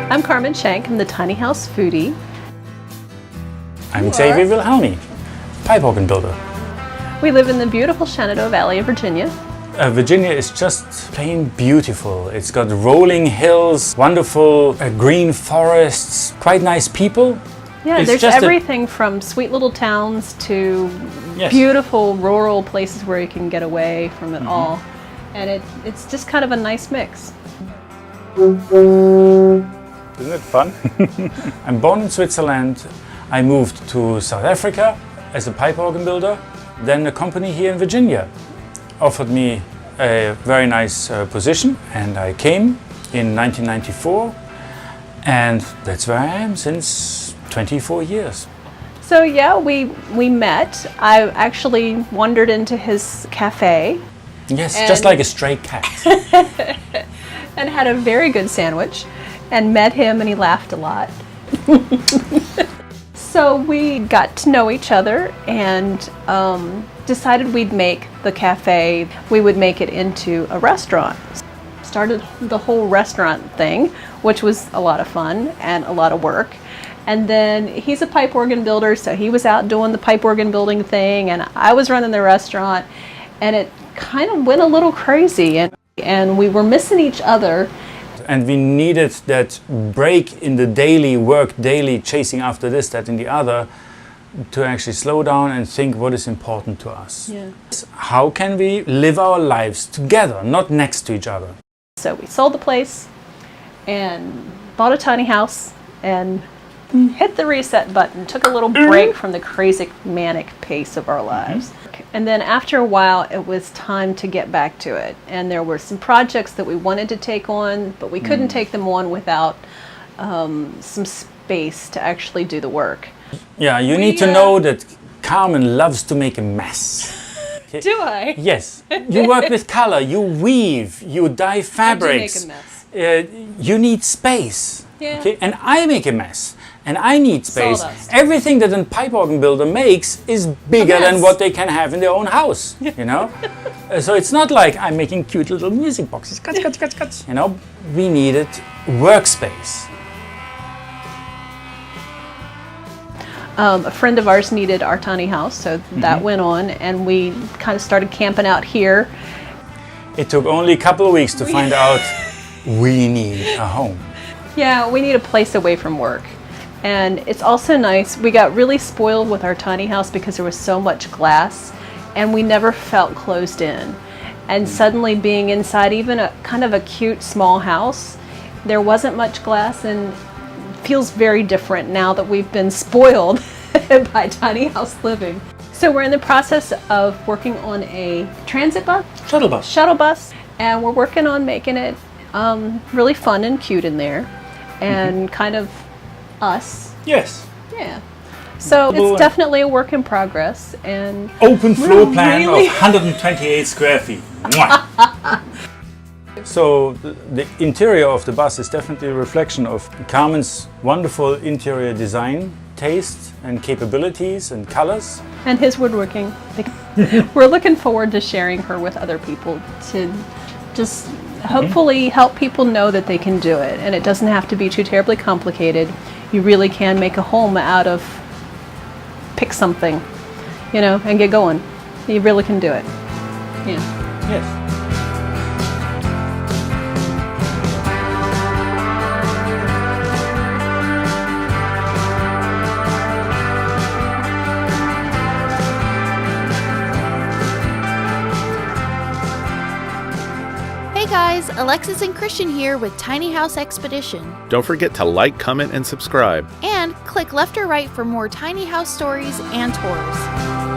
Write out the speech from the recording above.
I'm Carmen Shank. I'm the Tiny House Foodie. I'm Xaver Wilhelmi, pipe organ builder. We live in the beautiful Shenandoah Valley of Virginia. Virginia is just plain beautiful. It's got rolling hills, wonderful green forests, quite nice people. Yeah, It's there's just everything from sweet little towns to beautiful rural places where you can get away from it all. And it's just kind of a nice mix. Isn't it fun? I'm born in Switzerland. I moved to South Africa as a pipe organ builder. Then a company here in Virginia offered me a very nice position, and I came in 1994, and that's where I am since 24 years. So yeah, we met. I actually wandered into his cafe. Yes, just like a stray cat. And had a very good sandwich and met him, and he laughed a lot. So we got to know each other and decided we'd make the cafe, we would make it into a restaurant. Started the whole restaurant thing, which was a lot of fun and a lot of work. And then he's a pipe organ builder, so he was out doing the pipe organ building thing, and I was running the restaurant, and it kind of went a little crazy, and we were missing each other. And we needed that break in the daily work, daily chasing after this, that, and the other, to actually slow down and think what is important to us. Yeah. How can we live our lives together, not next to each other? So we sold the place and bought a tiny house and hit the reset button, took a little break from the crazy manic pace of our lives. And then after a while, it was time to get back to it. And there were some projects that we wanted to take on, but we couldn't take them on without some space to actually do the work. Yeah, you need to know that Carmen loves to make a mess. Okay? Do I? Yes. You work with color, you weave, you dye fabrics. I do make a mess. You need space. Yeah. Okay? And I make a mess. And I need space. Sawdust. Everything that a pipe organ builder makes is bigger than what they can have in their own house, you know? So it's not like I'm making cute little music boxes, cuts, cuts, cuts, cuts. You know, we needed workspace. A friend of ours needed our tiny house, so that went on, and we kind of started camping out here. It took only a couple of weeks to find out we need a home. Yeah, we need a place away from work. And it's also nice, we got really spoiled with our tiny house because there was so much glass, and we never felt closed in. And suddenly being inside even a kind of a cute small house, there wasn't much glass, and feels very different now that we've been spoiled by tiny house living. So we're in the process of working on a transit bus. Shuttle bus. And we're working on making it really fun and cute in there, and kind of us. Yes. Yeah. So it's definitely a work in progress, and open floor plan of 128 square feet. So the interior of the bus is definitely a reflection of Carmen's wonderful interior design taste and capabilities and colors. And his woodworking. We're looking forward to sharing her with other people to just hopefully help people know that they can do it, and it doesn't have to be too terribly complicated. You really can make a home out of pick something, you know, and get going. You really can do it. Yeah. Yes. Hey guys, Alexis and Christian here with Tiny House Expedition. Don't forget to like, comment, and subscribe. And click left or right for more tiny house stories and tours.